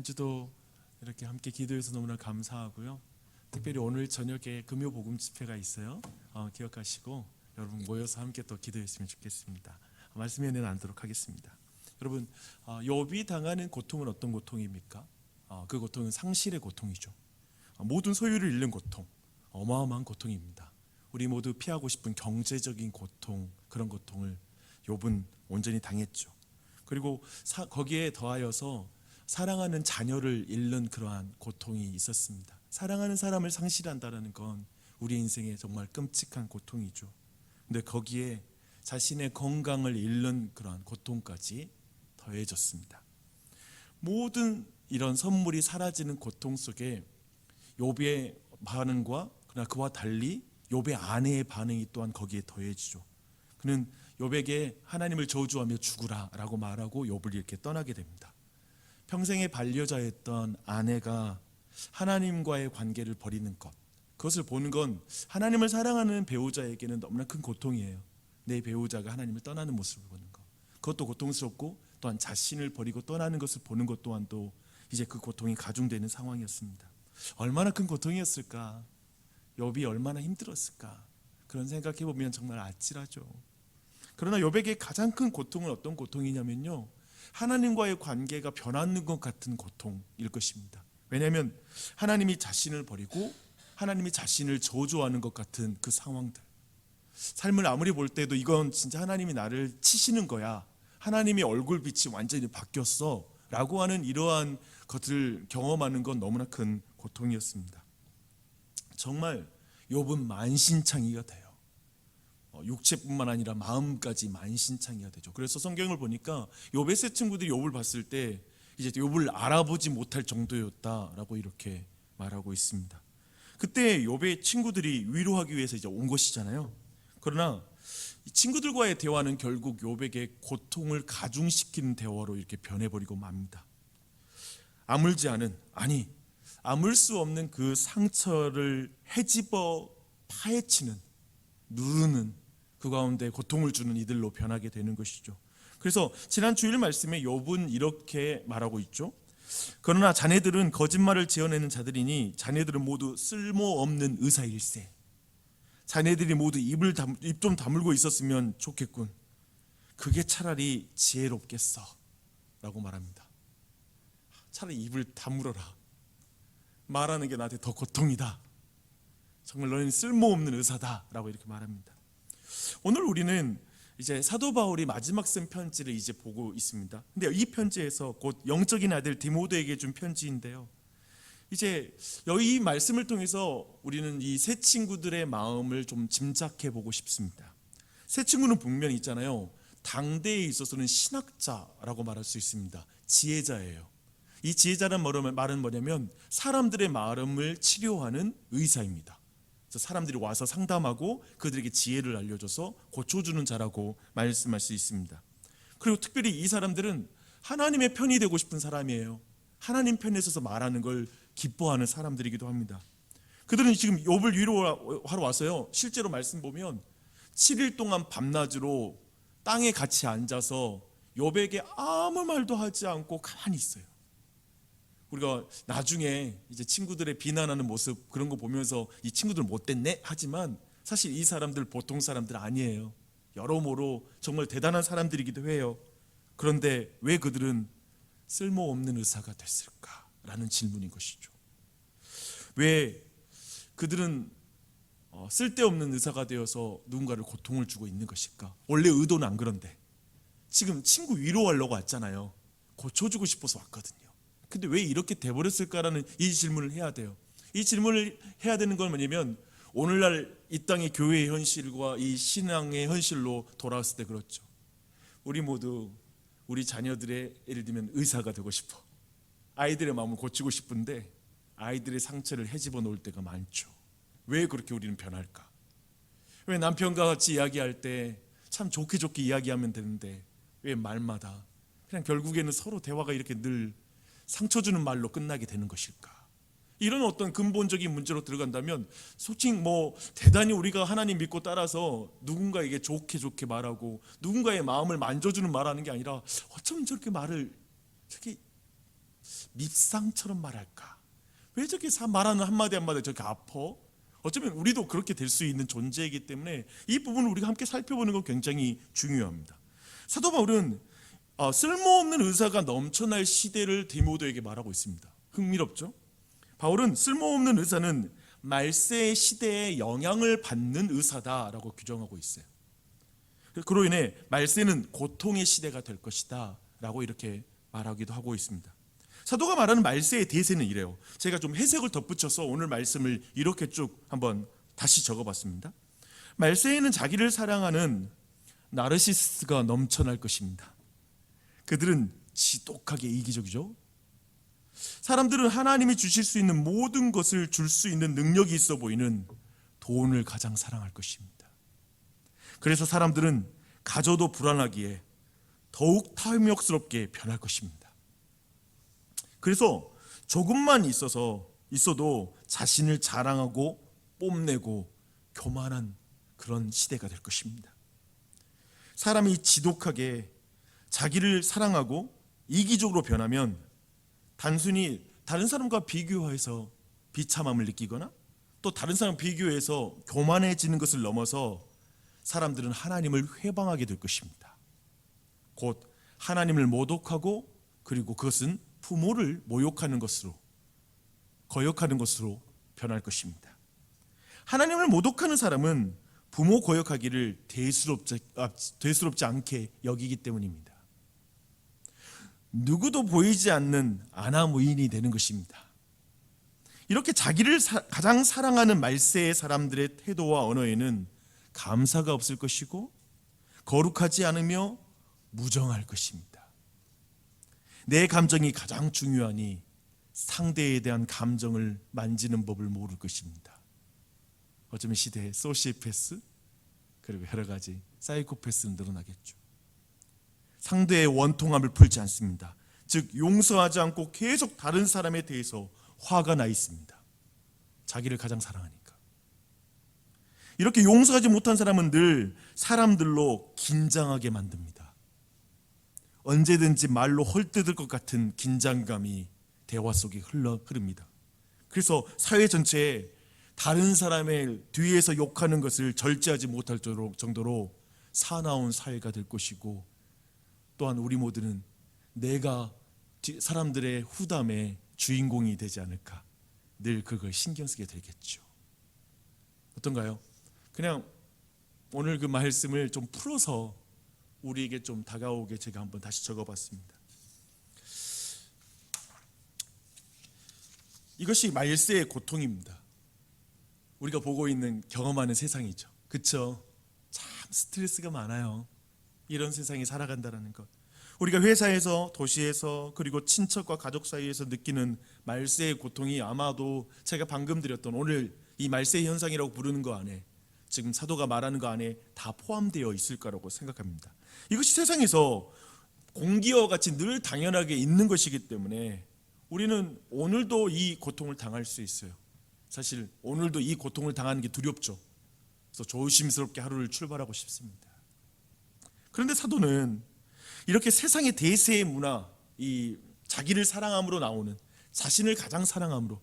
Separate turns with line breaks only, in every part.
한 주도 이렇게 함께 기도해서 너무나 감사하고요. 특별히 오늘 저녁에 금요 복음 집회가 있어요. 기억하시고 여러분 모여서 함께 또 기도했으면 좋겠습니다. 말씀에 은혜 나누도록 하겠습니다. 여러분, 욥이 당하는 고통은 어떤 고통입니까? 그 고통은 상실의 고통이죠. 모든 소유를 잃는 고통, 어마어마한 고통입니다. 우리 모두 피하고 싶은 경제적인 고통, 그런 고통을 욥은 온전히 당했죠. 그리고 거기에 더하여서 사랑하는 자녀를 잃는 그러한 고통이 있었습니다. 사랑하는 사람을 상실한다는 건 우리 인생에 정말 끔찍한 고통이죠. 근데 거기에 자신의 건강을 잃는 그러한 고통까지 더해졌습니다. 모든 이런 선물이 사라지는 고통 속에 욥의 반응과 그러나 그와 달리 욥의 아내의 반응이 또한 거기에 더해지죠. 그는 욥에게 하나님을 저주하며 죽으라라고 말하고 욥을 이렇게 떠나게 됩니다. 평생의 반려자였던 아내가 하나님과의 관계를 버리는 것, 그것을 보는 건 하나님을 사랑하는 배우자에게는 너무나 큰 고통이에요. 내 배우자가 하나님을 떠나는 모습을 보는 것, 그것도 고통스럽고 또한 자신을 버리고 떠나는 것을 보는 것 또한도 이제 그 고통이 가중되는 상황이었습니다. 얼마나 큰 고통이었을까, 욥이 얼마나 힘들었을까, 그런 생각해 보면 정말 아찔하죠. 그러나 욥에게 가장 큰 고통은 어떤 고통이냐면요, 하나님과의 관계가 변하는 것 같은 고통일 것입니다. 왜냐하면 하나님이 자신을 버리고 하나님이 자신을 저주하는 것 같은 그 상황들, 삶을 아무리 볼 때도 이건 진짜 하나님이 나를 치시는 거야, 하나님의 얼굴빛이 완전히 바뀌었어 라고 하는 이러한 것을 경험하는 건 너무나 큰 고통이었습니다. 정말 욥은 만신창이가 돼요. 육체뿐만 아니라 마음까지 만신창이가 되죠. 그래서 성경을 보니까 욥의 세 친구들이 욥을 봤을 때 이제 욥을 알아보지 못할 정도였다라고 이렇게 말하고 있습니다. 그때 욥의 친구들이 위로하기 위해서 이제 온 것이잖아요. 그러나 이 친구들과의 대화는 결국 욥에게 고통을 가중시키는 대화로 이렇게 변해버리고 맙니다. 아물지 않은, 아니 아물 수 없는 그 상처를 헤집어 파헤치는, 누르는, 그 가운데 고통을 주는 이들로 변하게 되는 것이죠. 그래서 지난 주일 말씀에 욥은 이렇게 말하고 있죠. 그러나 자네들은 거짓말을 지어내는 자들이니 자네들은 모두 쓸모없는 의사일세. 자네들이 모두 입 좀 다물고 있었으면 좋겠군. 그게 차라리 지혜롭겠어 라고 말합니다. 차라리 입을 다물어라. 말하는 게 나한테 더 고통이다. 정말 너희는 쓸모없는 의사다 라고 이렇게 말합니다. 오늘 우리는 이제 사도 바울이 마지막 쓴 편지를 이제 보고 있습니다. 근데 이 편지에서 곧 영적인 아들 디모데에게 준 편지인데요, 이제 이 말씀을 통해서 우리는 이 세 친구들의 마음을 좀 짐작해 보고 싶습니다. 세 친구는 분명히 있잖아요, 당대에 있어서는 신학자라고 말할 수 있습니다. 지혜자예요. 이 지혜자라는 말은 뭐냐면 사람들의 마음을 치료하는 의사입니다. 사람들이 와서 상담하고 그들에게 지혜를 알려줘서 고쳐주는 자라고 말씀할 수 있습니다. 그리고 특별히 이 사람들은 하나님의 편이 되고 싶은 사람이에요. 하나님 편에 서서 말하는 걸 기뻐하는 사람들이기도 합니다. 그들은 지금 욥을 위로하러 왔어요. 실제로 말씀 보면 7일 동안 밤낮으로 땅에 같이 앉아서 욥에게 아무 말도 하지 않고 가만히 있어요. 우리가 나중에 이제 친구들의 비난하는 모습, 그런 거 보면서 이 친구들 못됐네 하지만 사실 이 사람들 보통 사람들 아니에요. 여러모로 정말 대단한 사람들이기도 해요. 그런데 왜 그들은 쓸모없는 의사가 됐을까라는 질문인 것이죠. 왜 그들은 쓸데없는 의사가 되어서 누군가를 고통을 주고 있는 것일까? 원래 의도는 안 그런데 지금 친구 위로하려고 왔잖아요. 고쳐주고 싶어서 왔거든요. 근데 왜 이렇게 돼버렸을까라는 이 질문을 해야 돼요. 이 질문을 해야 되는 건 뭐냐면 오늘날 이 땅의 교회의 현실과 이 신앙의 현실로 돌아왔을 때 그렇죠. 우리 모두 우리 자녀들의, 예를 들면 의사가 되고 싶어, 아이들의 마음을 고치고 싶은데 아이들의 상처를 헤집어 놓을 때가 많죠. 왜 그렇게 우리는 변할까? 왜 남편과 같이 이야기할 때 참 좋게 이야기하면 되는데 왜 말마다 그냥 결국에는 서로 대화가 이렇게 늘 상처 주는 말로 끝나게 되는 것일까? 이런 어떤 근본적인 문제로 들어간다면 솔직히 대단히 우리가 하나님 믿고 따라서 누군가에게 좋게 말하고 누군가의 마음을 만져주는 말하는 게 아니라 어쩌면 저렇게 말을 저렇게 밉상처럼 말할까? 왜 저렇게 말하는 한마디 한마디 저렇게 아파? 어쩌면 우리도 그렇게 될 수 있는 존재이기 때문에 이 부분을 우리가 함께 살펴보는 건 굉장히 중요합니다. 사도 바울은 쓸모없는 의사가 넘쳐날 시대를 디모데에게 말하고 있습니다. 흥미롭죠? 바울은 쓸모없는 의사는 말세의 시대에 영향을 받는 의사다라고 규정하고 있어요. 그로 인해 말세는 고통의 시대가 될 것이다 라고 이렇게 말하기도 하고 있습니다. 사도가 말하는 말세의 대세는 이래요. 제가 좀 해석을 덧붙여서 오늘 말씀을 이렇게 쭉 한번 다시 적어봤습니다. 말세에는 자기를 사랑하는 나르시스트가 넘쳐날 것입니다. 그들은 지독하게 이기적이죠. 사람들은 하나님이 주실 수 있는 모든 것을 줄 수 있는 능력이 있어 보이는 돈을 가장 사랑할 것입니다. 그래서 사람들은 가져도 불안하기에 더욱 탐욕스럽게 변할 것입니다. 그래서 조금만 있어도 자신을 자랑하고 뽐내고 교만한 그런 시대가 될 것입니다. 사람이 지독하게 자기를 사랑하고 이기적으로 변하면 단순히 다른 사람과 비교해서 비참함을 느끼거나 또 다른 사람 비교해서 교만해지는 것을 넘어서 사람들은 하나님을 회방하게 될 것입니다. 곧 하나님을 모독하고 그리고 그것은 부모를 모욕하는 것으로 거역하는 것으로 변할 것입니다. 하나님을 모독하는 사람은 부모 거역하기를 대수롭지 않게 여기기 때문입니다. 누구도 보이지 않는 아나무인이 되는 것입니다. 이렇게 자기를 가장 사랑하는 말세의 사람들의 태도와 언어에는 감사가 없을 것이고 거룩하지 않으며 무정할 것입니다. 내 감정이 가장 중요하니 상대에 대한 감정을 만지는 법을 모를 것입니다. 어쩌면 시대에 소시오패스 그리고 여러 가지 사이코패스는 늘어나겠죠. 상대의 원통함을 풀지 않습니다. 즉 용서하지 않고 계속 다른 사람에 대해서 화가 나 있습니다. 자기를 가장 사랑하니까. 이렇게 용서하지 못한 사람은 늘 사람들로 긴장하게 만듭니다. 언제든지 말로 헐뜯을 것 같은 긴장감이 대화 속에 흐릅니다. 그래서 사회 전체에 다른 사람의 뒤에서 욕하는 것을 절제하지 못할 정도로 사나운 사회가 될 것이고, 또한 우리 모두는 내가 사람들의 후담의 주인공이 되지 않을까, 늘 그걸 신경 쓰게 되겠죠. 어떤가요? 그냥 오늘 그 말씀을 좀 풀어서 우리에게 좀 다가오게 제가 한번 다시 적어봤습니다. 이것이 말세의 고통입니다. 우리가 보고 있는 경험하는 세상이죠. 그렇죠? 참 스트레스가 많아요. 이런 세상에 살아간다는 것. 우리가 회사에서, 도시에서, 그리고 친척과 가족 사이에서 느끼는 말세의 고통이 아마도 제가 방금 드렸던 오늘 이 말세 현상이라고 부르는 거 안에, 지금 사도가 말하는 거 안에 다 포함되어 있을 거라고 생각합니다. 이것이 세상에서 공기와 같이 늘 당연하게 있는 것이기 때문에 우리는 오늘도 이 고통을 당할 수 있어요. 사실 오늘도 이 고통을 당하는 게 두렵죠. 그래서 조심스럽게 하루를 출발하고 싶습니다. 그런데 사도는 이렇게 세상의 대세의 문화, 이 자기를 사랑함으로 나오는, 자신을 가장 사랑함으로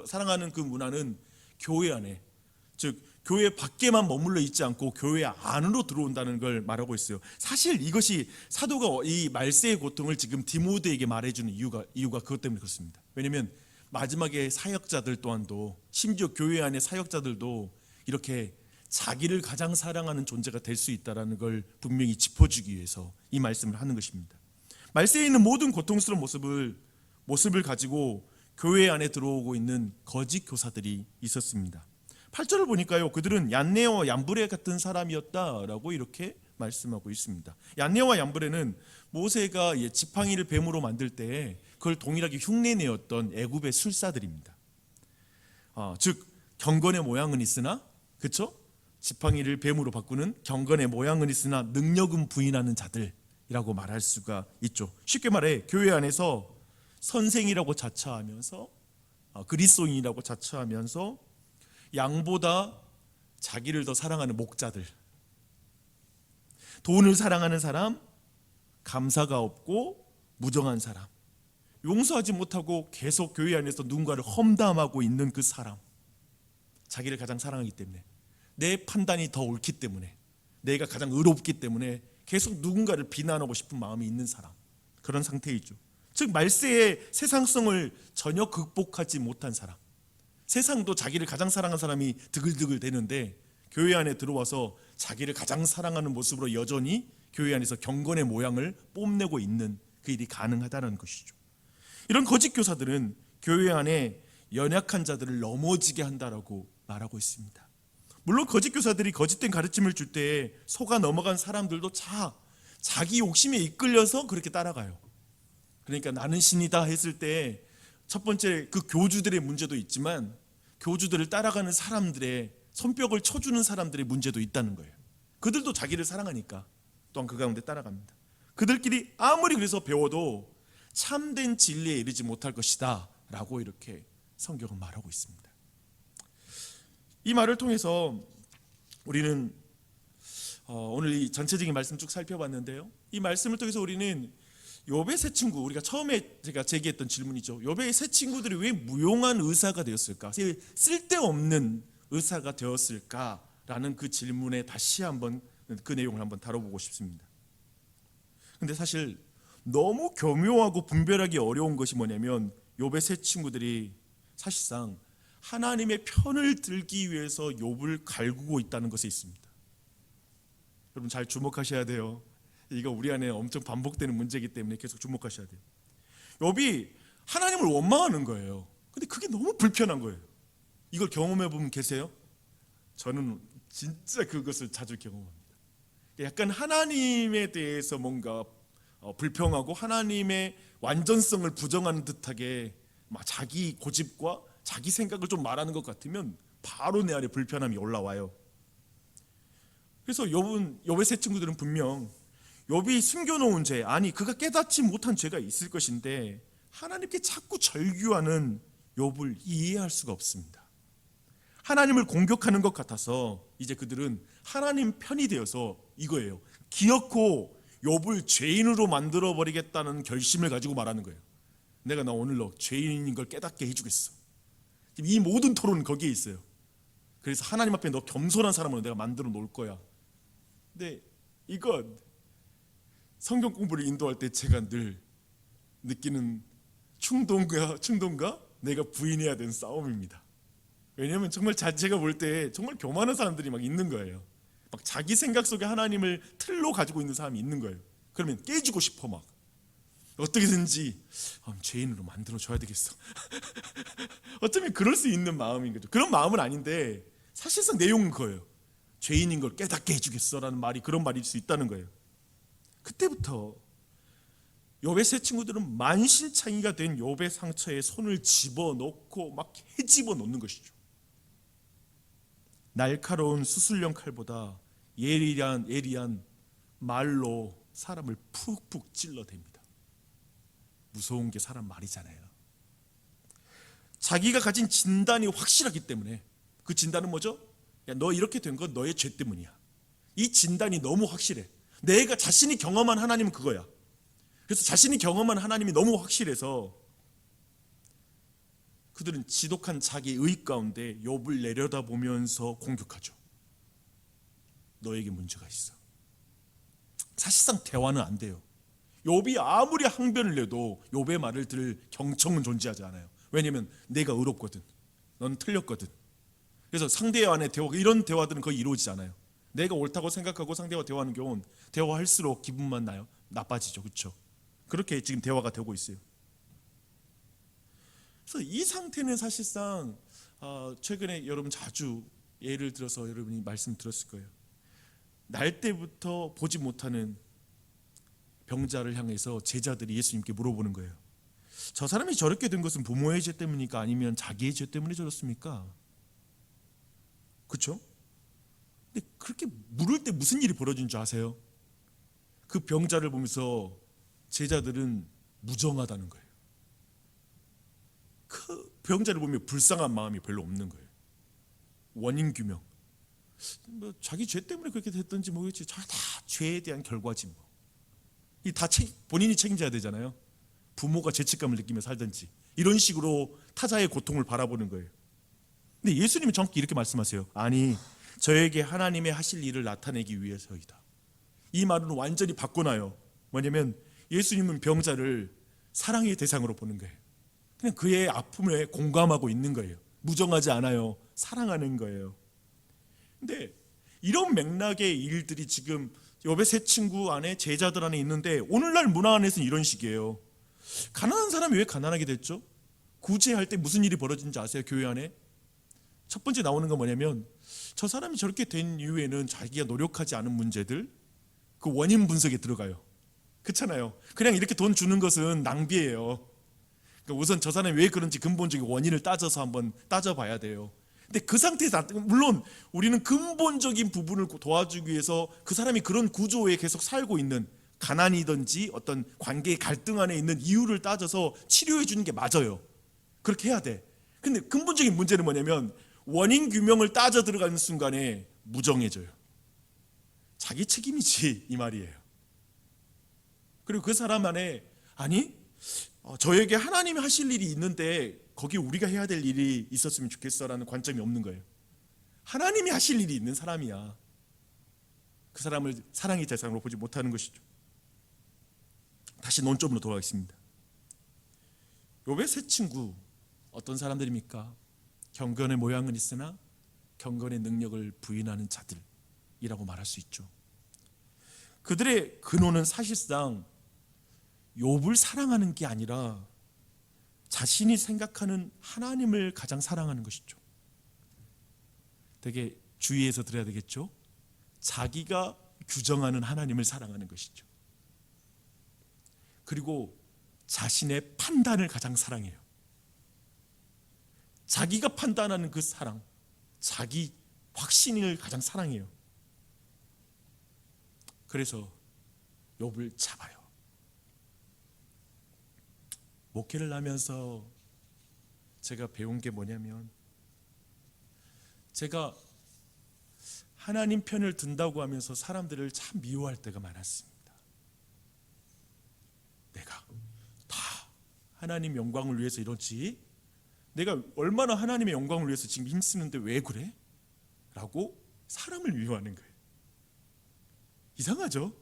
사랑하는 그 문화는 교회 안에, 즉 교회 밖에만 머물러 있지 않고 교회 안으로 들어온다는 걸 말하고 있어요. 사실 이것이 사도가 이 말세의 고통을 지금 디모데에게 말해주는 이유가 그것 때문에 그렇습니다. 왜냐하면 마지막에 사역자들 또한도, 심지어 교회 안의 사역자들도 이렇게 자기를 가장 사랑하는 존재가 될 수 있다는 걸 분명히 짚어주기 위해서 이 말씀을 하는 것입니다. 말세에 있는 모든 고통스러운 모습을 가지고 교회 안에 들어오고 있는 거짓 교사들이 있었습니다. 8절을 보니까요, 그들은 얀네와 얀브레 같은 사람이었다라고 이렇게 말씀하고 있습니다. 얀네와 얀브레는 모세가 지팡이를 뱀으로 만들 때에 그걸 동일하게 흉내내었던 애굽의 술사들입니다. 즉 경건의 모양은 있으나, 그렇죠? 지팡이를 뱀으로 바꾸는 경건의 모양은 있으나 능력은 부인하는 자들이라고 말할 수가 있죠. 쉽게 말해 교회 안에서 선생이라고 자처하면서, 그리스도인이라고 자처하면서 양보다 자기를 더 사랑하는 목자들, 돈을 사랑하는 사람, 감사가 없고 무정한 사람, 용서하지 못하고 계속 교회 안에서 누군가를 험담하고 있는 그 사람, 자기를 가장 사랑하기 때문에, 내 판단이 더 옳기 때문에, 내가 가장 의롭기 때문에 계속 누군가를 비난하고 싶은 마음이 있는 사람, 그런 상태이죠. 즉 말세의 세상성을 전혀 극복하지 못한 사람, 세상도 자기를 가장 사랑하는 사람이 드글드글 되는데 교회 안에 들어와서 자기를 가장 사랑하는 모습으로 여전히 교회 안에서 경건의 모양을 뽐내고 있는 그 일이 가능하다는 것이죠. 이런 거짓 교사들은 교회 안에 연약한 자들을 넘어지게 한다라고 말하고 있습니다. 물론 거짓 교사들이 거짓된 가르침을 줄 때 속아 넘어간 사람들도 자기 욕심에 이끌려서 그렇게 따라가요. 그러니까 나는 신이다 했을 때 첫 번째 그 교주들의 문제도 있지만 교주들을 따라가는 사람들의 손뼉을 쳐주는 사람들의 문제도 있다는 거예요. 그들도 자기를 사랑하니까 또한 그 가운데 따라갑니다. 그들끼리 아무리 그래서 배워도 참된 진리에 이르지 못할 것이다 라고 이렇게 성경은 말하고 있습니다. 이 말을 통해서 우리는 오늘 이 전체적인 말씀 쭉 살펴봤는데요, 이 말씀을 통해서 우리는 욥의 세 친구, 우리가 처음에 제가 제기했던 질문이죠. 욥의 세 친구들이 왜 무용한 의사가 되었을까, 쓸데없는 의사가 되었을까라는 그 질문에 다시 한번 그 내용을 한번 다뤄보고 싶습니다. 근데 사실 너무 교묘하고 분별하기 어려운 것이 뭐냐면, 욥의 세 친구들이 사실상 하나님의 편을 들기 위해서 욥을 갈구고 있다는 것에 있습니다. 여러분 잘 주목하셔야 돼요. 이거 우리 안에 엄청 반복되는 문제이기 때문에 계속 주목하셔야 돼요. 욥이 하나님을 원망하는 거예요. 근데 그게 너무 불편한 거예요. 이걸 경험해 보면 계세요? 저는 진짜 그것을 자주 경험합니다. 약간 하나님에 대해서 뭔가 불평하고 하나님의 완전성을 부정하는 듯하게 막 자기 고집과 자기 생각을 좀 말하는 것 같으면 바로 내 안에 불편함이 올라와요. 그래서 욥의 세 친구들은 분명 욥이 숨겨놓은 죄, 아니 그가 깨닫지 못한 죄가 있을 것인데 하나님께 자꾸 절규하는 욥을 이해할 수가 없습니다. 하나님을 공격하는 것 같아서 이제 그들은 하나님 편이 되어서 이거예요. 기어코 욥을 죄인으로 만들어버리겠다는 결심을 가지고 말하는 거예요. 내가 나 오늘 너 죄인인 걸 깨닫게 해주겠어. 이 모든 토론은 거기에 있어요. 그래서 하나님 앞에 너 겸손한 사람으로 내가 만들어 놓을 거야. 근데 이건 성경 공부를 인도할 때 제가 늘 느끼는 충동과 내가 부인해야 되는 싸움입니다. 왜냐하면 정말 제가 볼 때 정말 교만한 사람들이 막 있는 거예요. 막 자기 생각 속에 하나님을 틀로 가지고 있는 사람이 있는 거예요. 그러면 깨주고 싶어, 막 어떻게든지 죄인으로 만들어줘야 되겠어. 어쩌면 그럴 수 있는 마음인 거죠. 그런 마음은 아닌데 사실상 내용은 그거예요. 죄인인 걸 깨닫게 해주겠어라는 말이 그런 말일 수 있다는 거예요. 그때부터 욥의 세 친구들은 만신창이가 된 욥의 상처에 손을 집어넣고 막 헤집어 놓는 것이죠. 날카로운 수술용 칼보다 예리한 말로 사람을 푹푹 찔러댑니다. 무서운 게 사람 말이잖아요. 자기가 가진 진단이 확실하기 때문에, 그 진단은 뭐죠? 야, 너 이렇게 된 건 너의 죄 때문이야. 이 진단이 너무 확실해. 내가 자신이 경험한 하나님은 그거야. 그래서 자신이 경험한 하나님이 너무 확실해서 그들은 지독한 자기 의 가운데 욥을 내려다보면서 공격하죠. 너에게 문제가 있어. 사실상 대화는 안 돼요. 욥이 아무리 항변을 내도 욥의 말을 들을 경청은 존재하지 않아요. 왜냐하면 내가 의롭거든, 넌 틀렸거든. 그래서 상대와 안의 대화, 이런 대화들은 거의 이루어지지 않아요. 내가 옳다고 생각하고 상대와 대화하는 경우는 대화할수록 기분만 나빠지죠. 그렇죠? 그렇게 지금 대화가 되고 있어요. 그래서 이 상태는 사실상 최근에 여러분 자주 예를 들어서 여러분이 말씀 들었을 거예요. 날 때부터 보지 못하는 병자를 향해서 제자들이 예수님께 물어보는 거예요. 저 사람이 저렇게 된 것은 부모의 죄 때문입니까? 아니면 자기의 죄 때문에 저렇습니까? 그렇죠? 근데 그렇게 물을 때 무슨 일이 벌어진 줄 아세요? 그 병자를 보면서 제자들은 무정하다는 거예요. 그 병자를 보면 불쌍한 마음이 별로 없는 거예요. 원인 규명, 뭐 자기 죄 때문에 그렇게 됐던지 모르겠지, 다 죄에 대한 결과지 뭐. 이 다 본인이 책임져야 되잖아요. 부모가 죄책감을 느끼며 살든지 이런 식으로 타자의 고통을 바라보는 거예요. 근데 예수님은 정확히 이렇게 말씀하세요. 아니, 저에게 하나님의 하실 일을 나타내기 위해서이다. 이 말은 완전히 바꿔놔요. 뭐냐면 예수님은 병자를 사랑의 대상으로 보는 거예요. 그냥 그의 아픔에 공감하고 있는 거예요. 무정하지 않아요. 사랑하는 거예요. 근데 이런 맥락의 일들이 지금 욥의 세 친구 안에, 제자들 안에 있는데 오늘날 문화 안에서는 이런 식이에요. 가난한 사람이 왜 가난하게 됐죠? 구제할 때 무슨 일이 벌어진지 아세요? 교회 안에 첫 번째 나오는 건 뭐냐면, 저 사람이 저렇게 된 이유에는 자기가 노력하지 않은 문제들, 그 원인 분석에 들어가요. 그렇잖아요. 그냥 이렇게 돈 주는 것은 낭비예요. 그러니까 우선 저 사람이 왜 그런지 근본적인 원인을 따져서 한번 따져봐야 돼요. 근데 그 상태에서, 물론 우리는 근본적인 부분을 도와주기 위해서 그 사람이 그런 구조에 계속 살고 있는, 가난이든지 어떤 관계의 갈등 안에 있는 이유를 따져서 치료해 주는 게 맞아요. 그렇게 해야 돼. 근데 근본적인 문제는 뭐냐면 원인 규명을 따져 들어가는 순간에 무정해져요. 자기 책임이지 이 말이에요. 그리고 그 사람 안에, 아니, 저에게 하나님이 하실 일이 있는데 거기 우리가 해야 될 일이 있었으면 좋겠어라는 관점이 없는 거예요. 하나님이 하실 일이 있는 사람이야. 그 사람을 사랑의 대상으로 보지 못하는 것이죠. 다시 논점으로 돌아가겠습니다. 욥의 세 친구, 어떤 사람들입니까? 경건의 모양은 있으나 경건의 능력을 부인하는 자들이라고 말할 수 있죠. 그들의 근원은 사실상 욥을 사랑하는 게 아니라 자신이 생각하는 하나님을 가장 사랑하는 것이죠. 되게 주의해서 들어야 되겠죠. 자기가 규정하는 하나님을 사랑하는 것이죠. 그리고 자신의 판단을 가장 사랑해요. 자기가 판단하는 그 사랑, 자기 확신을 가장 사랑해요. 그래서 욥을 잡아요. 목회를 하면서 제가 배운 게 뭐냐면, 제가 하나님 편을 든다고 하면서 사람들을 참 미워할 때가 많았습니다. 내가 다 하나님 영광을 위해서 이러지, 내가 얼마나 하나님의 영광을 위해서 지금 힘쓰는데 왜 그래? 라고 사람을 미워하는 거예요. 이상하죠?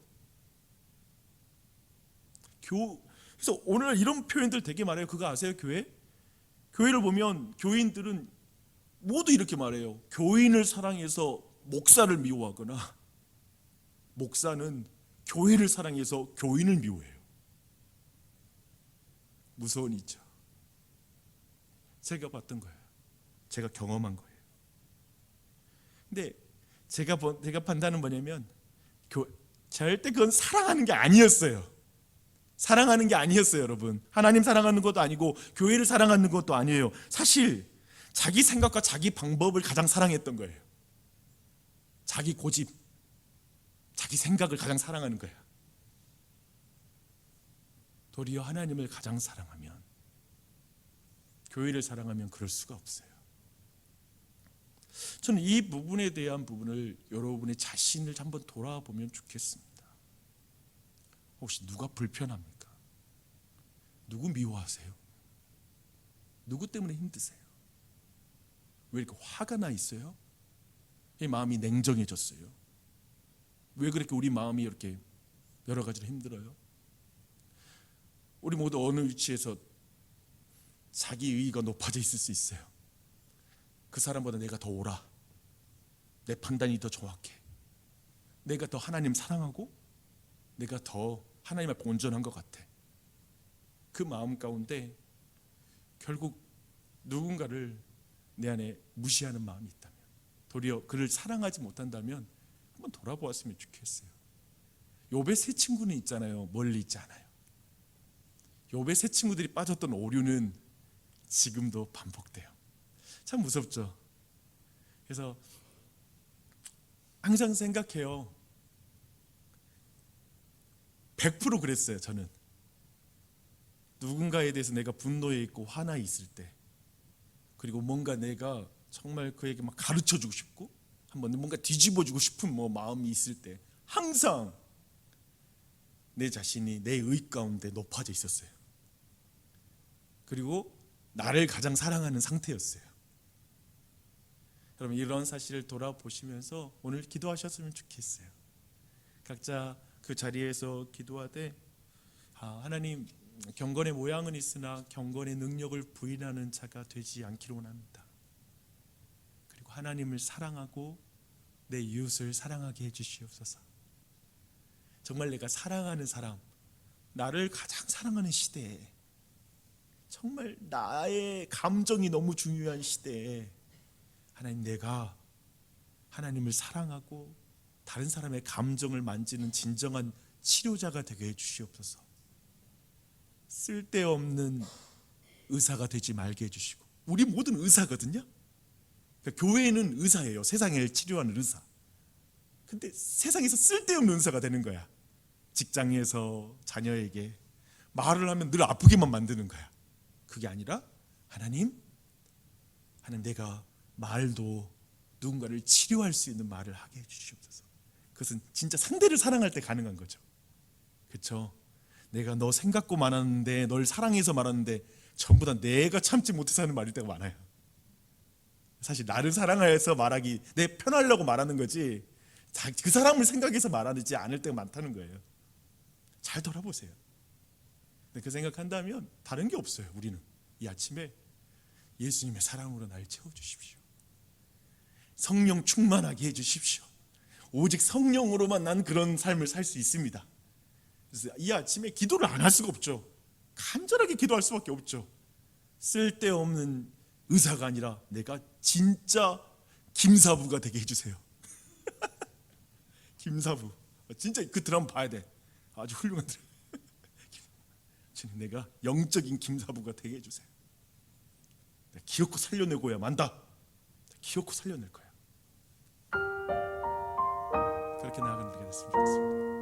그래서 오늘 이런 표현들 되게 말해요. 그거 아세요? 교회를 보면 교인들은 모두 이렇게 말해요. 교인을 사랑해서 목사를 미워하거나, 목사는 교회를 사랑해서 교인을 미워해요. 무서운 일이죠. 제가 봤던 거예요. 제가 경험한 거예요. 근데 제가 판단은 뭐냐면, 절대 그건 사랑하는 게 아니었어요. 사랑하는 게 아니었어요, 여러분. 하나님 사랑하는 것도 아니고 교회를 사랑하는 것도 아니에요. 사실 자기 생각과 자기 방법을 가장 사랑했던 거예요. 자기 고집, 자기 생각을 가장 사랑하는 거예요. 도리어 하나님을 가장 사랑하면, 교회를 사랑하면 그럴 수가 없어요. 저는 이 부분에 대한 부분을 여러분의 자신을 한번 돌아보면 좋겠습니다. 혹시 누가 불편합니까? 누구 미워하세요? 누구 때문에 힘드세요? 왜 이렇게 화가 나 있어요? 이 마음이 냉정해졌어요? 왜 그렇게 우리 마음이 이렇게 여러 가지로 힘들어요? 우리 모두 어느 위치에서 자기 의의가 높아져 있을 수 있어요. 그 사람보다 내가 더 옳아, 내 판단이 더 정확해, 내가 더 하나님 사랑하고 내가 더 하나님 앞에 온전한 것 같아. 그 마음 가운데 결국 누군가를 내 안에 무시하는 마음이 있다면, 도리어 그를 사랑하지 못한다면 한번 돌아보았으면 좋겠어요. 욥의 세 친구는 있잖아요. 멀리 있지 않아요. 욥의 세 친구들이 빠졌던 오류는 지금도 반복돼요. 참 무섭죠. 그래서 항상 생각해요. 100% 그랬어요. 저는 누군가에 대해서 내가 분노해 있고 화나 있을 때, 그리고 뭔가 내가 정말 그에게 막 가르쳐주고 싶고 한번 뭔가 뒤집어주고 싶은 마음이 있을 때, 항상 내 자신이 내 의 가운데 높아져 있었어요. 그리고 나를 가장 사랑하는 상태였어요. 여러분, 이런 사실을 돌아보시면서 오늘 기도하셨으면 좋겠어요. 각자 그 자리에서 기도하되 하나님, 경건의 모양은 있으나 경건의 능력을 부인하는 자가 되지 않기를 원합니다. 그리고 하나님을 사랑하고 내 이웃을 사랑하게 해주시옵소서. 정말 내가 사랑하는 사람, 나를 가장 사랑하는 시대에, 정말 나의 감정이 너무 중요한 시대에 하나님, 내가 하나님을 사랑하고 다른 사람의 감정을 만지는 진정한 치료자가 되게 해주시옵소서. 쓸데없는 의사가 되지 말게 해주시고, 우리 모든 의사거든요. 그러니까 교회는 의사예요. 세상을 치료하는 의사. 근데 세상에서 쓸데없는 의사가 되는 거야. 직장에서 자녀에게 말을 하면 늘 아프게만 만드는 거야. 그게 아니라 하나님, 내가 말도 누군가를 치료할 수 있는 말을 하게 해주시옵소서. 그것은 진짜 상대를 사랑할 때 가능한 거죠. 그렇죠? 내가 너 생각고 말하는데, 널 사랑해서 말하는데 전부 다 내가 참지 못해서 하는 말일 때가 많아요. 사실 나를 사랑해서 말하기, 내 편하려고 말하는 거지 그 사람을 생각해서 말하지 않을 때가 많다는 거예요. 잘 돌아보세요. 그 생각한다면 다른 게 없어요. 우리는 이 아침에 예수님의 사랑으로 날 채워주십시오. 성령 충만하게 해주십시오. 오직 성령으로만 난 그런 삶을 살 수 있습니다. 그래서 이 아침에 기도를 안 할 수가 없죠. 간절하게 기도할 수밖에 없죠. 쓸데없는 의사가 아니라 내가 진짜 김사부가 되게 해주세요. 김사부, 진짜 그 드라마 봐야 돼. 아주 훌륭한 드라마. 내가 영적인 김사부가 되게 해주세요. 내가 기어코 살려내고야 만다. 기어코 살려낼 거야. 그렇게 나아가는 우리가 됐으면 좋겠습니다.